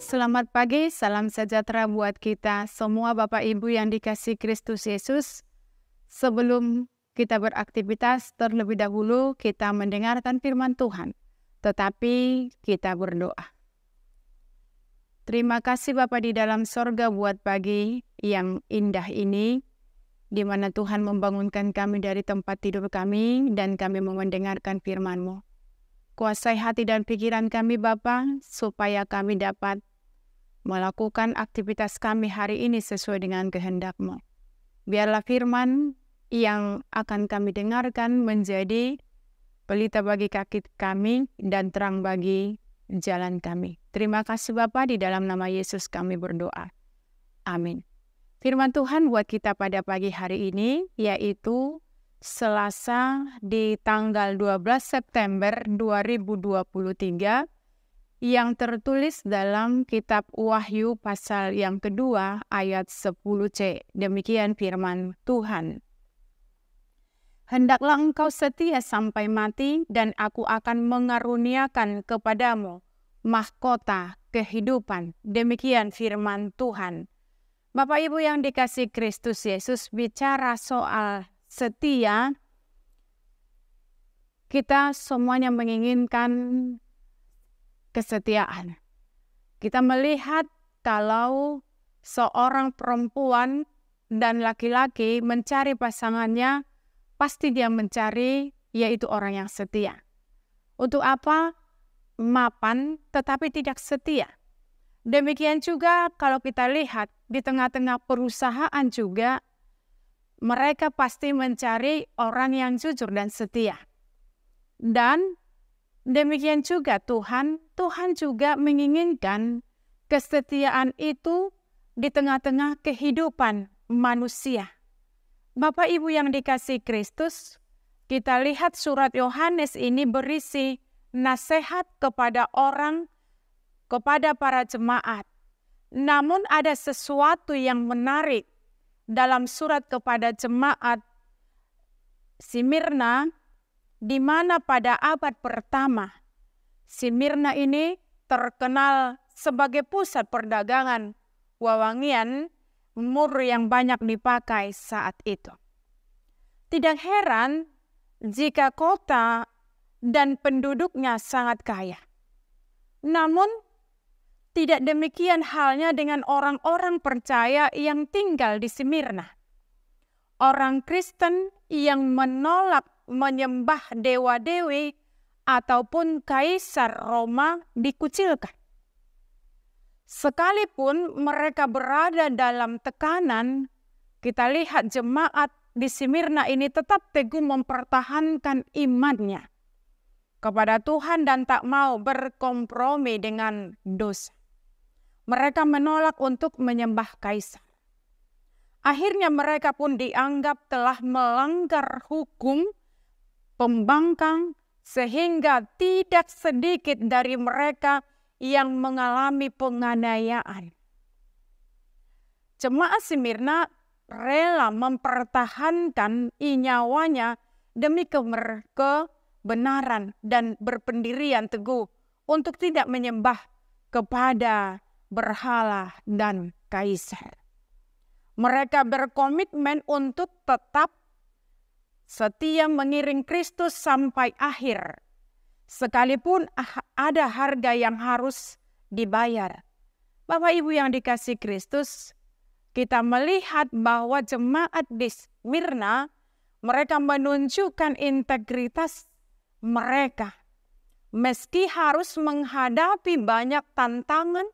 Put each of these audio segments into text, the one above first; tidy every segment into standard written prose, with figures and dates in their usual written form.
Selamat pagi, salam sejahtera buat kita semua Bapak Ibu yang dikasihi Kristus Yesus. Sebelum kita beraktivitas, terlebih dahulu kita mendengarkan firman Tuhan. Tetapi kita berdoa. Terima kasih Bapa di dalam sorga buat pagi yang indah ini, di mana Tuhan membangunkan kami dari tempat tidur kami dan kami mau mendengarkan firman-Mu. Kuasai hati dan pikiran kami Bapa, supaya kami dapat melakukan aktivitas kami hari ini sesuai dengan kehendak-Mu. Biarlah firman yang akan kami dengarkan menjadi pelita bagi kaki kami dan terang bagi jalan kami. Terima kasih Bapa, di dalam nama Yesus kami berdoa. Amin. Firman Tuhan buat kita pada pagi hari ini yaitu Selasa di tanggal 12 September 2023 yang tertulis dalam kitab Wahyu pasal yang kedua ayat 10c. Demikian firman Tuhan. Hendaklah engkau setia sampai mati dan aku akan mengaruniakan kepadamu mahkota kehidupan. Demikian firman Tuhan. Bapak Ibu yang dikasihi Kristus Yesus, bicara soal setia, kita semuanya menginginkan kesetiaan. Kita melihat kalau seorang perempuan dan laki-laki mencari pasangannya, pasti dia mencari yaitu orang yang setia. Untuk apa? Mapan tetapi tidak setia. Demikian juga kalau kita lihat di tengah-tengah perusahaan juga, mereka pasti mencari orang yang jujur dan setia. Dan demikian juga Tuhan juga menginginkan kesetiaan itu di tengah-tengah kehidupan manusia. Bapak Ibu yang dikasihi Kristus, kita lihat surat Yohanes ini berisi nasihat kepada para jemaat. Namun ada sesuatu yang menarik dalam surat kepada jemaat Smyrna, di mana pada abad pertama Smyrna ini terkenal sebagai pusat perdagangan wewangian mur yang banyak dipakai saat itu. Tidak heran jika kota dan penduduknya sangat kaya. Namun tidak demikian halnya dengan orang-orang percaya yang tinggal di Smyrna. Orang Kristen yang menolak menyembah dewa-dewi ataupun kaisar Roma dikucilkan. Sekalipun mereka berada dalam tekanan, kita lihat jemaat di Smyrna ini tetap teguh mempertahankan imannya kepada Tuhan dan tak mau berkompromi dengan dosa. Mereka menolak untuk menyembah kaisar. Akhirnya mereka pun dianggap telah melanggar hukum pembangkang, sehingga tidak sedikit dari mereka yang mengalami penganiayaan. Jemaat Smyrna rela mempertahankan nyawanya demi kebenaran dan berpendirian teguh untuk tidak menyembah kepada berhala dan kaisar. Mereka berkomitmen untuk tetap setia mengiring Kristus sampai akhir, sekalipun ada harga yang harus dibayar. Bapak Ibu yang dikasihi Kristus, kita melihat bahwa jemaat di Smyrna, mereka menunjukkan integritas mereka. Meski harus menghadapi banyak tantangan,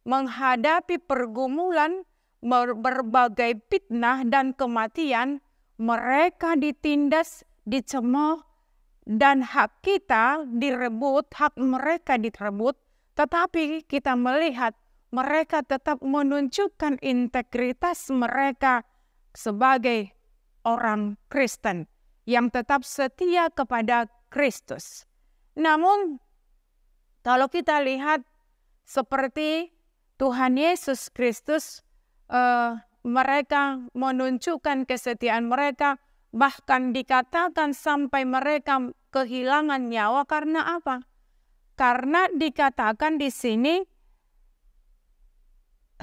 menghadapi pergumulan, berbagai fitnah dan kematian, mereka ditindas, dicemooh, dan hak kita direbut, hak mereka direbut. Tetapi kita melihat mereka tetap menunjukkan integritas mereka sebagai orang Kristen yang tetap setia kepada Kristus. Namun kalau kita lihat seperti Tuhan Yesus Kristus, mereka menunjukkan kesetiaan mereka, bahkan dikatakan sampai mereka kehilangan nyawa. Karena apa? Karena dikatakan di sini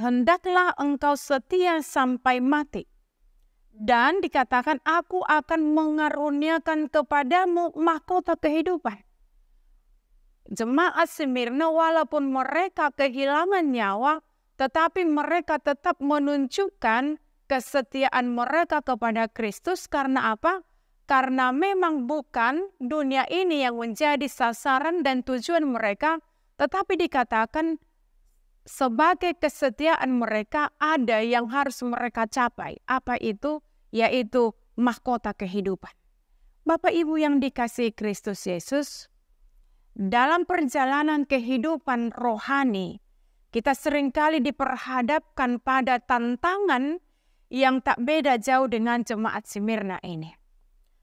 hendaklah engkau setia sampai mati. Dan dikatakan, aku akan mengaruniakan kepadamu mahkota kehidupan. Jemaat Smyrna walaupun mereka kehilangan nyawa, tetapi mereka tetap menunjukkan kesetiaan mereka kepada Kristus. Karena apa? Karena memang bukan dunia ini yang menjadi sasaran dan tujuan mereka, tetapi dikatakan sebagai kesetiaan mereka ada yang harus mereka capai. Apa itu? Yaitu mahkota kehidupan. Bapak Ibu yang dikasihi Kristus Yesus, dalam perjalanan kehidupan rohani, kita seringkali diperhadapkan pada tantangan yang tak beda jauh dengan jemaat Smyrna ini.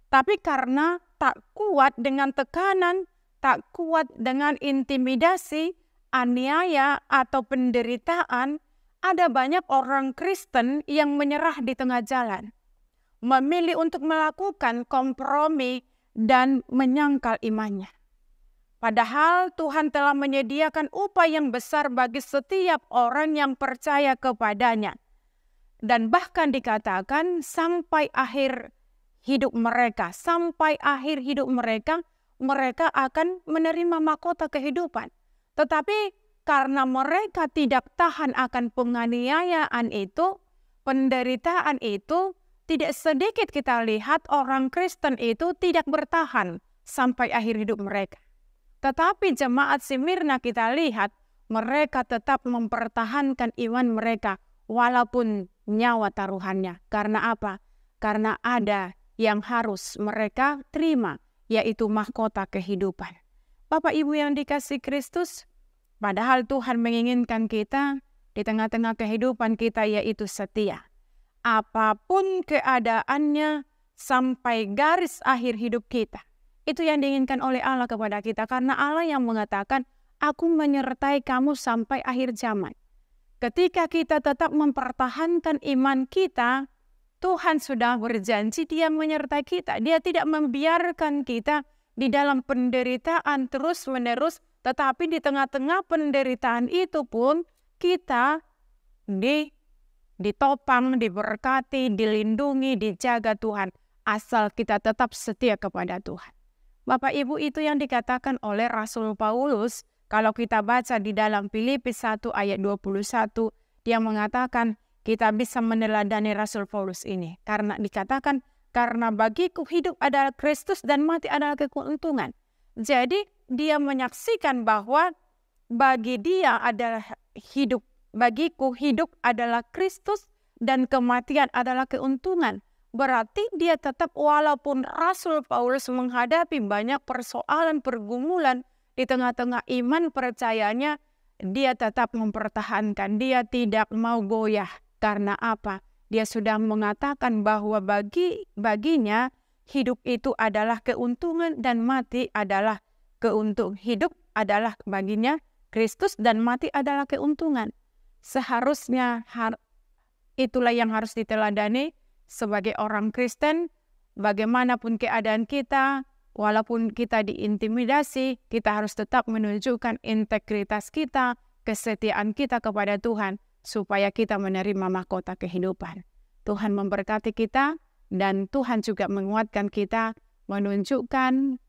Tapi karena tak kuat dengan tekanan, tak kuat dengan intimidasi, aniaya atau penderitaan, ada banyak orang Kristen yang menyerah di tengah jalan, memilih untuk melakukan kompromi dan menyangkal imannya. Padahal Tuhan telah menyediakan upah yang besar bagi setiap orang yang percaya kepadanya. Dan bahkan dikatakan sampai akhir hidup mereka, mereka akan menerima mahkota kehidupan. Tetapi karena mereka tidak tahan akan penganiayaan itu, penderitaan itu, tidak sedikit kita lihat orang Kristen itu tidak bertahan sampai akhir hidup mereka. Tetapi jemaat Smyrna kita lihat, mereka tetap mempertahankan iman mereka walaupun nyawa taruhannya. Karena apa? Karena ada yang harus mereka terima, yaitu mahkota kehidupan. Bapak Ibu yang dikasihi Kristus, padahal Tuhan menginginkan kita di tengah-tengah kehidupan kita yaitu setia. Apapun keadaannya sampai garis akhir hidup kita. Itu yang diinginkan oleh Allah kepada kita. Karena Allah yang mengatakan, aku menyertai kamu sampai akhir zaman. Ketika kita tetap mempertahankan iman kita, Tuhan sudah berjanji Dia menyertai kita. Dia tidak membiarkan kita di dalam penderitaan terus-menerus. Tetapi di tengah-tengah penderitaan itu pun kita ditopang, diberkati, dilindungi, dijaga Tuhan. Asal kita tetap setia kepada Tuhan. Bapak Ibu, itu yang dikatakan oleh Rasul Paulus. Kalau kita baca di dalam Filipi 1 ayat 21, dia mengatakan kita bisa meneladani Rasul Paulus ini. Karena dikatakan, karena bagiku hidup adalah Kristus dan mati adalah keuntungan. Jadi dia menyaksikan bahwa bagi dia adalah hidup, bagiku hidup adalah Kristus dan kematian adalah keuntungan. Berarti dia tetap walaupun Rasul Paulus menghadapi banyak persoalan pergumulan di tengah-tengah iman percayanya, dia tetap mempertahankan, dia tidak mau goyah. Karena apa? Dia sudah mengatakan bahwa baginya hidup itu adalah keuntungan dan mati adalah keuntungan. Hidup adalah baginya Kristus dan mati adalah keuntungan. Seharusnya itulah yang harus diteladani sebagai orang Kristen. Bagaimanapun keadaan kita, walaupun kita diintimidasi, kita harus tetap menunjukkan integritas kita, kesetiaan kita kepada Tuhan, supaya kita menerima mahkota kehidupan. Tuhan memberkati kita, dan Tuhan juga menguatkan kita, menunjukkan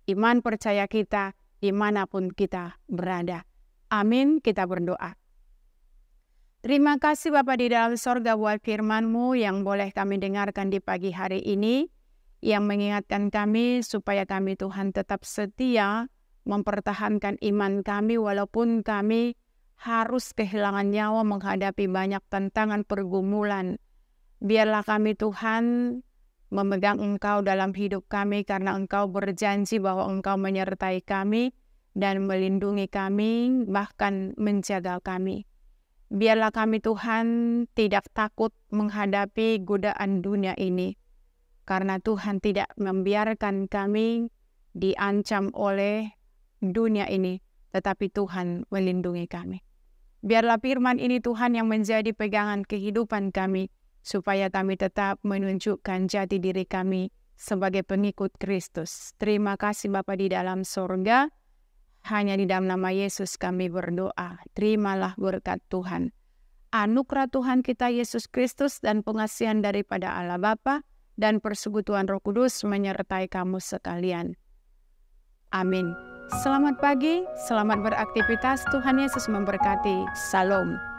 iman percaya kita dimanapun kita berada. Amin, kita berdoa. Terima kasih Bapa di dalam sorga buat firman-Mu yang boleh kami dengarkan di pagi hari ini, yang mengingatkan kami supaya kami Tuhan tetap setia mempertahankan iman kami walaupun kami harus kehilangan nyawa menghadapi banyak tantangan pergumulan. Biarlah kami Tuhan memegang Engkau dalam hidup kami karena Engkau berjanji bahwa Engkau menyertai kami dan melindungi kami, bahkan menjaga kami. Biarlah kami Tuhan tidak takut menghadapi godaan dunia ini. Karena Tuhan tidak membiarkan kami diancam oleh dunia ini. Tetapi Tuhan melindungi kami. Biarlah firman ini Tuhan yang menjadi pegangan kehidupan kami. Supaya kami tetap menunjukkan jati diri kami sebagai pengikut Kristus. Terima kasih Bapa di dalam sorga. Hanya di dalam nama Yesus kami berdoa. Terimalah berkat Tuhan. anugerah Tuhan kita Yesus Kristus dan pengasihan daripada Allah Bapa dan persekutuan Roh Kudus menyertai kamu sekalian. Amin. Selamat pagi, selamat beraktivitas. Tuhan Yesus memberkati. Salam.